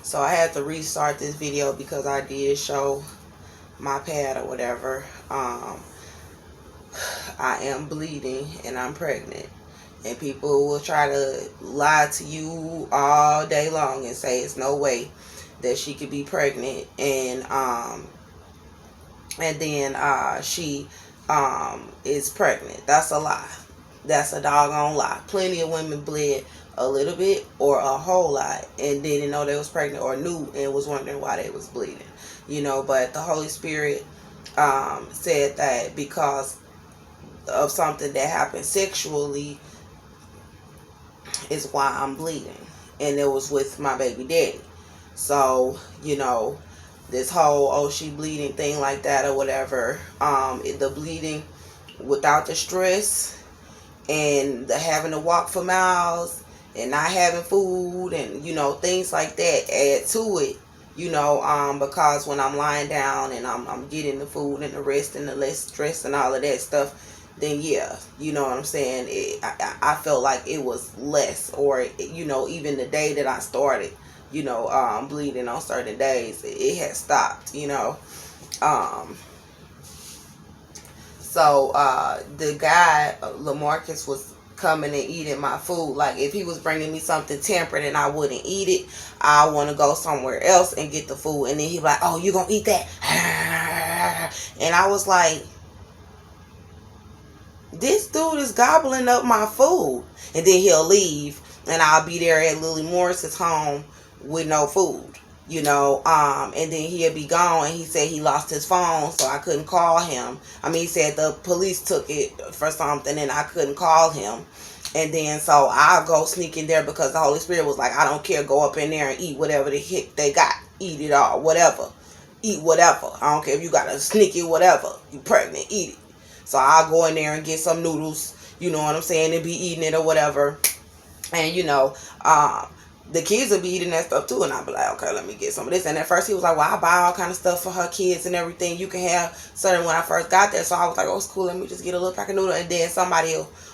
So I had to restart this video because I did show my pad or whatever. I am bleeding and I'm pregnant. And people will try to lie to you all day long and say it's no way that she could be pregnant. And then she is pregnant. That's a lie. That's a doggone lie. Plenty of women bled a little bit or a whole lot and didn't know they was pregnant, or knew and was wondering why they was bleeding. But the Holy Spirit said that because of something that happened sexually is why I'm bleeding. And it was with my baby daddy. So, this whole, oh, she bleeding thing like that or whatever, the bleeding without the stress and the having to walk for miles and not having food and, things like that add to it, because when I'm lying down and I'm getting the food and the rest and the less stress and all of that stuff, then yeah, you know what I'm saying? I felt like it was less, or, even the day that I started, bleeding on certain days, it had stopped, So, the guy, LaMarcus, was coming and eating my food. Like, if he was bringing me something tempered and I wouldn't eat it, I want to go somewhere else and get the food. And then he'd be like, oh, you gonna eat that? And I was like, this dude is gobbling up my food. And then he'll leave and I'll be there at Lily Morris's home with no food, and then he'll be gone. And he said he lost his phone, so I couldn't call him. He said the police took it for something and I couldn't call him. And then so I'll go sneak in there because the Holy Spirit was like, I don't care, go up in there and eat whatever the heck they got. Eat it all, whatever. Eat whatever. I don't care if you got a sneaky whatever. You pregnant, eat it. So I'll go in there and get some noodles, you know what I'm saying, and be eating it or whatever. And, the kids will be eating that stuff too. And I'll be like, okay, let me get some of this. And at first he was like, well, I buy all kind of stuff for her kids and everything. You can have certain when I first got there. So I was like, oh, it's cool. Let me just get a little pack of noodle. And then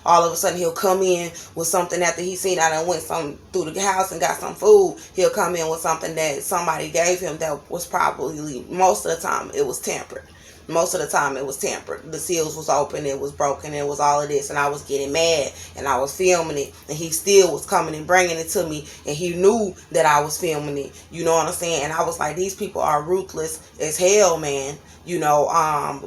all of a sudden, he'll come in with something after he seen I done went through the house and got some food. He'll come in with something that somebody gave him that was probably, most of the time, it was tempered. Most of the time it was tempered. The seals was open, it was broken, it was all of this, and I was getting mad and I was filming it, and he still was coming and bringing it to me, and he knew that I was filming it, you know what I'm saying? And I was like, these people are ruthless as hell, man,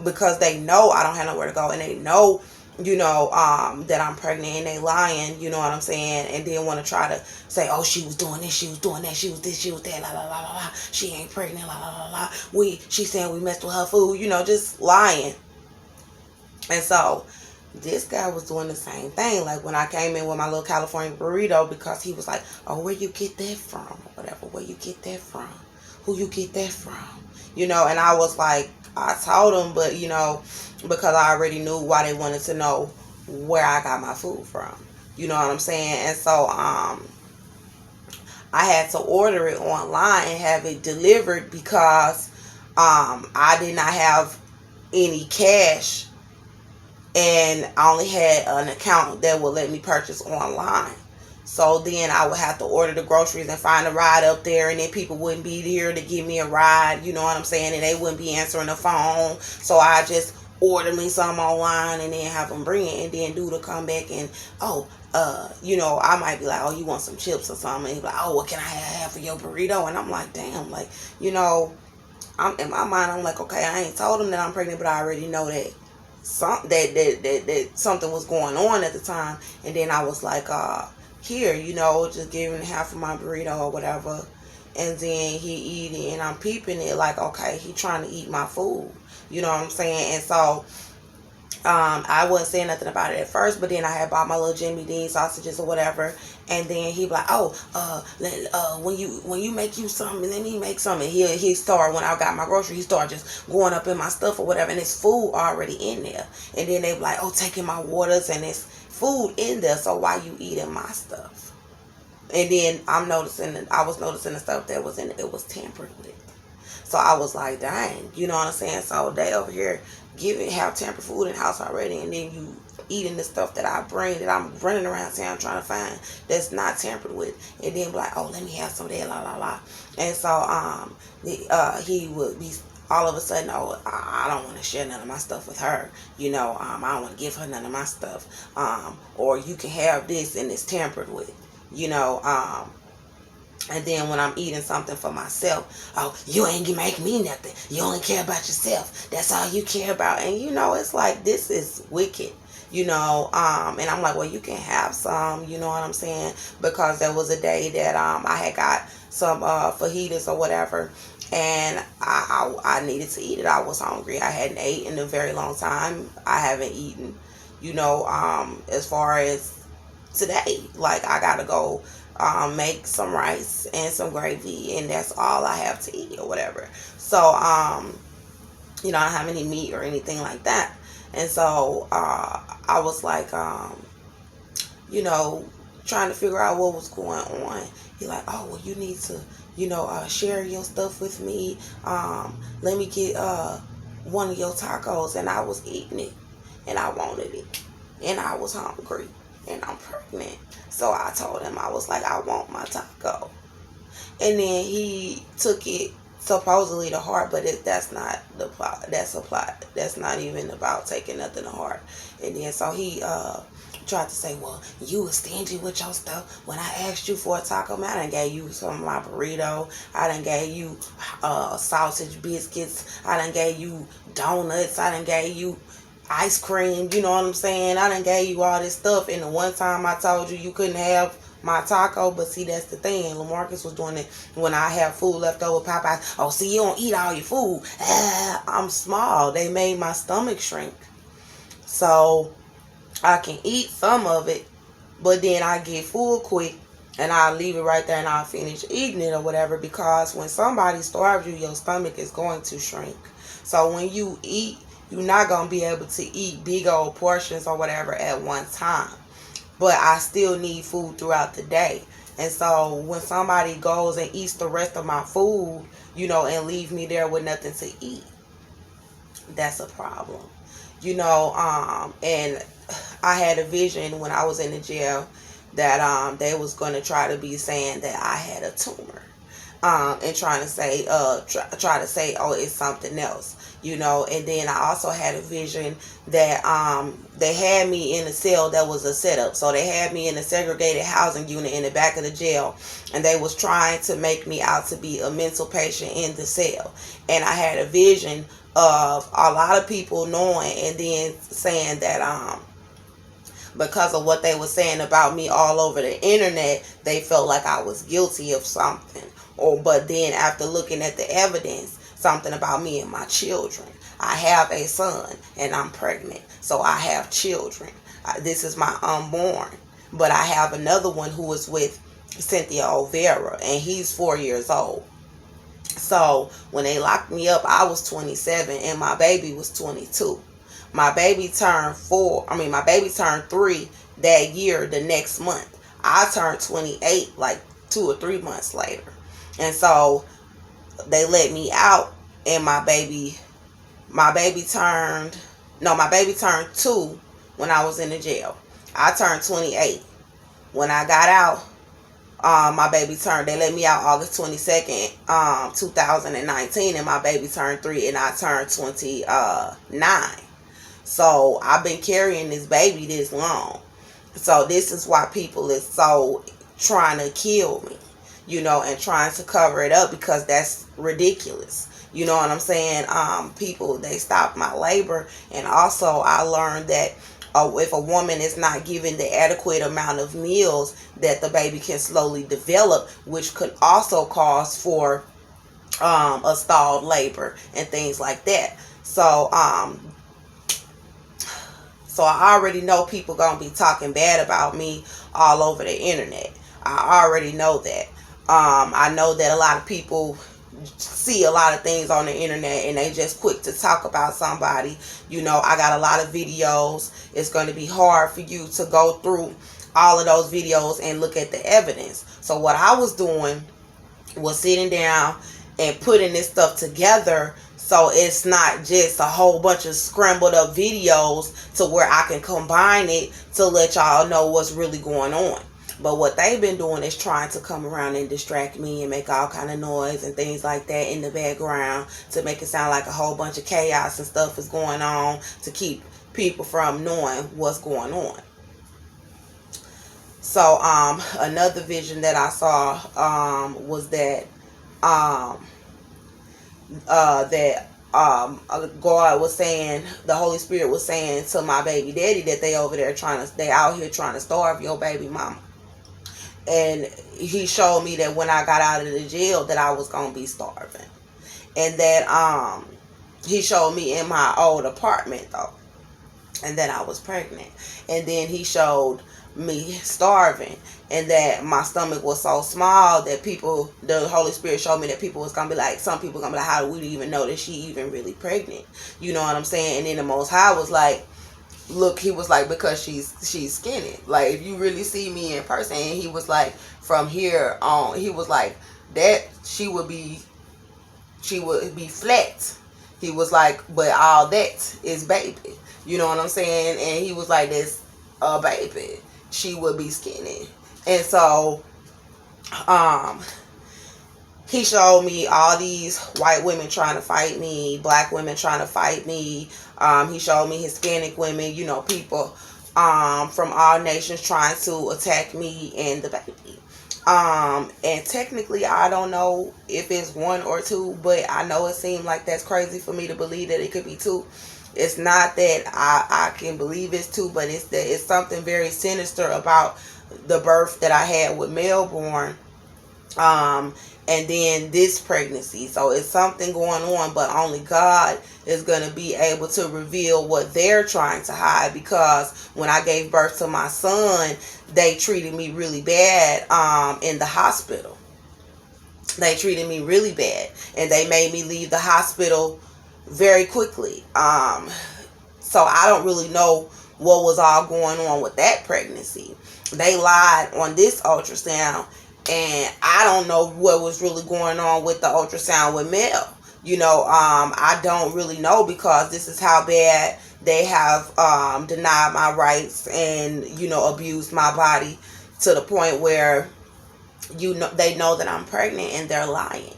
because they know I don't have nowhere to go, and they know that I'm pregnant, and they lying, you know what I'm saying, and then want to try to say, oh, she was doing this, she was doing that, she was this, she was that, la la la la la, she ain't pregnant, la la la la, she saying we messed with her food, just lying. And so this guy was doing the same thing, like when I came in with my little California burrito, because he was like, oh, where you get that from, or whatever, where you get that from, who you get that from, and I was like, I told him, but because I already knew why they wanted to know where I got my food from. You know what I'm saying? And so I had to order it online and have it delivered because I did not have any cash, and I only had an account that would let me purchase online. So then I would have to order the groceries and find a ride up there, and then people wouldn't be here to give me a ride, you know what I'm saying, and they wouldn't be answering the phone. So I just order me some online and then have them bring it, and then do the come back and, I might be like, oh, you want some chips or something? And he's like, oh, what can I have for your burrito? And I'm like, damn, like, I'm in my mind, I'm like, okay, I ain't told him that I'm pregnant, but I already know that something was going on at the time. And then I was like, here, just giving half of my burrito or whatever. And then he eat it, and I'm peeping it like, okay, he trying to eat my food. You know what I'm saying? And so I wasn't saying nothing about it at first, but then I had bought my little Jimmy Dean sausages or whatever. And then he be like, oh, when you make you something, let me make something. He started, when I got my grocery, he started just going up in my stuff or whatever, and there's food already in there. And then they be like, oh, taking my waters, and there's food in there, so why you eating my stuff? And then I was noticing the stuff that was in it was tampered with. So I was like, dang, you know what I'm saying? So they over here have tampered food in the house already, and then you eating the stuff that I bring, that I'm running around town trying to find, that's not tampered with, and then be like, oh, let me have some of that, la la la. And so he would be all of a sudden, oh, I don't want to share none of my stuff with her, you know, I don't want to give her none of my stuff, or you can have this and it's tampered with, you know. And then when I'm eating something for myself, oh, you ain't make me nothing. You only care about yourself. That's all you care about. And, you know, it's like, this is wicked, you know. And I'm like, well, you can have some, you know what I'm saying? Because there was a day that I had got some fajitas or whatever, and I needed to eat it. I was hungry. I hadn't ate in a very long time. I haven't eaten, you know, as far as today. Like, I got to go make some rice and some gravy, and that's all I have to eat or whatever. So you know, I don't have any meat or anything like that. And so I was like, you know, trying to figure out what was going on. He like, oh, well, you need to, you know, share your stuff with me. Let me get one of your tacos. And I was eating it, and I wanted it, and I was hungry, and I'm pregnant. So I told him, I was like, I want my taco. And then he took it supposedly to heart, but that's not the plot. That's a plot. That's not even about taking nothing to heart. And then so he tried to say, well, you were stingy with your stuff when I asked you for a taco. Man, I done gave you some of my burrito. I done gave you sausage biscuits. I done gave you donuts. I done gave you ice cream, you know what I'm saying? I done gave you all this stuff, and the one time I told you you couldn't have my taco. But see, that's the thing, LaMarcus was doing it when I have food left over. Popeyes, oh, see, you don't eat all your food. I'm small. They made my stomach shrink, so I can eat some of it, but then I get full quick, and I'll leave it right there, and I'll finish eating it or whatever, because when somebody starves you, your stomach is going to shrink. So when you eat, you're not going to be able to eat big old portions or whatever at one time. But I still need food throughout the day. And so when somebody goes and eats the rest of my food, you know, and leave me there with nothing to eat, that's a problem. You know, and I had a vision when I was in the jail that they was going to try to be saying that I had a tumor. And trying to say, try to say, oh, it's something else, you know. And then I also had a vision that they had me in a cell that was a setup. So they had me in a segregated housing unit in the back of the jail, and they was trying to make me out to be a mental patient in the cell. And I had a vision of a lot of people knowing, and then saying that because of what they were saying about me all over the internet, they felt like I was guilty of something. But then after looking at the evidence, something about me and my children. I have a son, and I'm pregnant, so I have children. This is my unborn. But I have another one who is with Cynthia O'Vera, and he's 4 years old. So when they locked me up, I was 27, and my baby was 22. My baby turned 3 that year, the next month. I turned 28 like 2 or 3 months later. And so they let me out, and my baby turned 2 when I was in the jail. I turned 28. When I got out, they let me out August 22nd, 2019, and my baby turned 3, and I turned 29. So I've been carrying this baby this long. So this is why people is so trying to kill me, you know, and trying to cover it up, because that's ridiculous. You know what I'm saying? People, they stopped my labor. And also I learned that if a woman is not given the adequate amount of meals, that the baby can slowly develop, which could also cause for a stalled labor and things like that. So I already know people gonna be talking bad about me all over the internet. I already know that. I know that a lot of people see a lot of things on the internet, and they just quick to talk about somebody. You know, I got a lot of videos. It's going to be hard for you to go through all of those videos and look at the evidence. So what I was doing was sitting down and putting this stuff together, so it's not just a whole bunch of scrambled up videos, to where I can combine it to let y'all know what's really going on. But what they've been doing is trying to come around and distract me and make all kind of noise and things like that in the background to make it sound like a whole bunch of chaos and stuff is going on, to keep people from knowing what's going on. So another vision that I saw was that God was saying, the Holy Spirit was saying to my baby daddy that they over there they out here trying to starve your baby mama. And he showed me that when I got out of the jail that I was gonna be starving. And that he showed me in my old apartment though, and that I was pregnant. And then he showed me starving, and that my stomach was so small that the Holy Spirit showed me that people was gonna be like, some people gonna be like, how do we even know that she even really pregnant? You know what I'm saying? And then the Most High was like, look, he was like, because she's skinny. Like, if you really see me in person, and he was like, from here on, he was like, that she would be flat. He was like, but all that is baby. You know what I'm saying? And he was like, that's a baby. She would be skinny. And so, he showed me all these white women trying to fight me, black women trying to fight me. He showed me Hispanic women, people from all nations trying to attack me and the baby. And technically, I don't know if it's one or two, but I know it seemed like that's crazy for me to believe that it could be two. It's not that I can believe it's two, but it's that it's something very sinister about the birth that I had with Melbourne. And then this pregnancy. So it's something going on, but only God is going to be able to reveal what they're trying to hide, because when I gave birth to my son, they treated me really bad in the hospital. They treated me really bad, and they made me leave the hospital very quickly. So I don't really know what was all going on with that pregnancy. They lied on this ultrasound, and I don't know what was really going on with the ultrasound with Mel. I don't really know, because this is how bad they have denied my rights and, abused my body to the point where, they know that I'm pregnant and they're lying.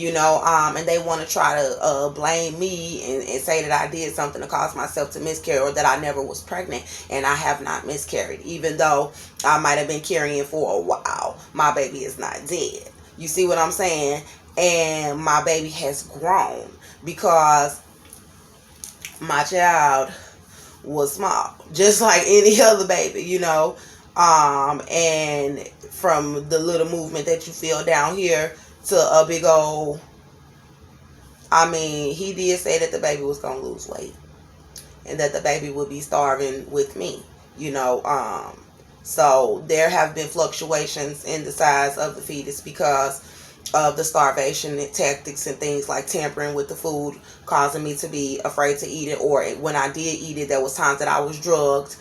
And they want to try to blame me and say that I did something to cause myself to miscarry, or that I never was pregnant, and I have not miscarried. Even though I might have been carrying for a while, my baby is not dead. You see what I'm saying? And my baby has grown, because my child was small, just like any other baby, and from the little movement that you feel down here to a big old, he did say that the baby was going to lose weight, and that the baby would be starving with me, so there have been fluctuations in the size of the fetus because of the starvation and tactics and things like tampering with the food, causing me to be afraid to eat it, or when I did eat it, there was times that I was drugged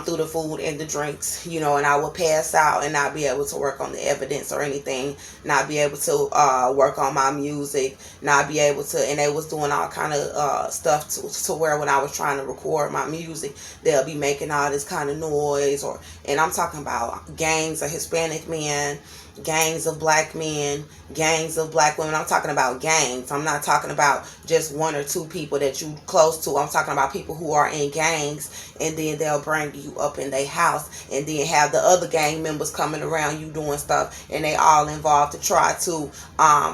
through the food and the drinks, and I would pass out and not be able to work on the evidence or anything, not be able to work on my music, not be able to, and they was doing all kind of stuff to where when I was trying to record my music, they'll be making all this kind of noise, and I'm talking about gangs of Hispanic men, gangs of black men, gangs of black women. I'm talking about gangs. I'm not talking about just one or two people that you close to. I'm talking about people who are in gangs, and then they'll bring you up in their house, and then have the other gang members coming around you doing stuff, and they all involved to try to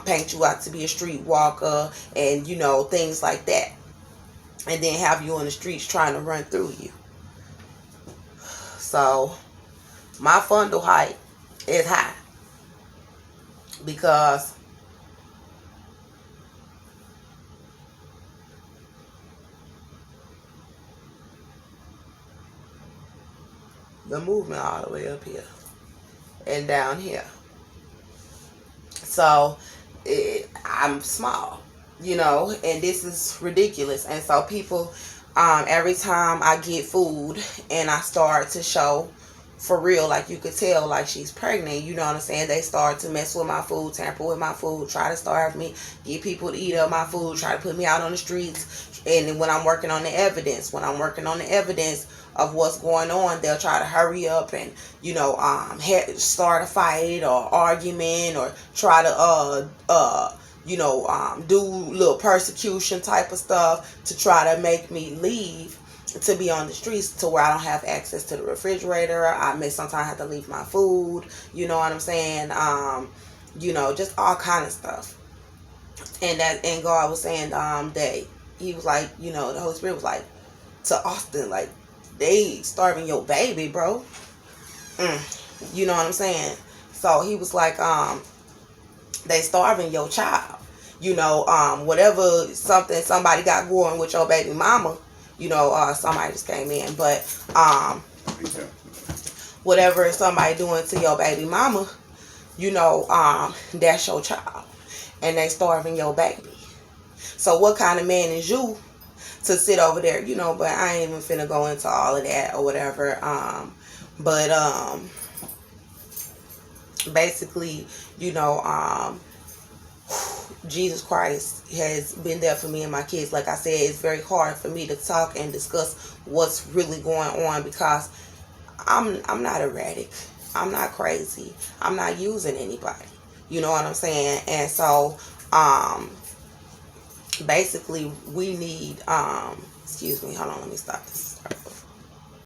paint you out to be a streetwalker, and things like that, and then have you on the streets trying to run through you. So my fundal height is high, because the movement all the way up here and down here. So I'm small, and this is ridiculous. And so people, every time I get food and I start to show For real, like you could tell, like she's pregnant. You know what I'm saying? They start to mess with my food, tamper with my food, try to starve me, get people to eat up my food, try to put me out on the streets. And when I'm working on the evidence, of what's going on, they'll try to hurry up and start a fight or argument, or try to do little persecution type of stuff to try to make me leave, to be on the streets, to where I don't have access to the refrigerator. I may sometimes have to leave my food. You know what I'm saying? Just all kind of stuff. And God was saying that He was like, the Holy Spirit was like to Austin, like, they starving your baby, bro. You know what I'm saying? So He was like, they starving your child. Whatever somebody got going with your baby mama. Somebody just came in, but whatever somebody doing to your baby mama, that's your child, and they starving your baby. So what kind of man is you to sit over there? But I ain't even finna go into all of that or whatever. But basically, Jesus Christ has been there for me and my kids. Like I said, it's very hard for me to talk and discuss what's really going on, because I'm not erratic. I'm not crazy. I'm not using anybody. You know what I'm saying? And so basically we need excuse me, hold on, let me stop this.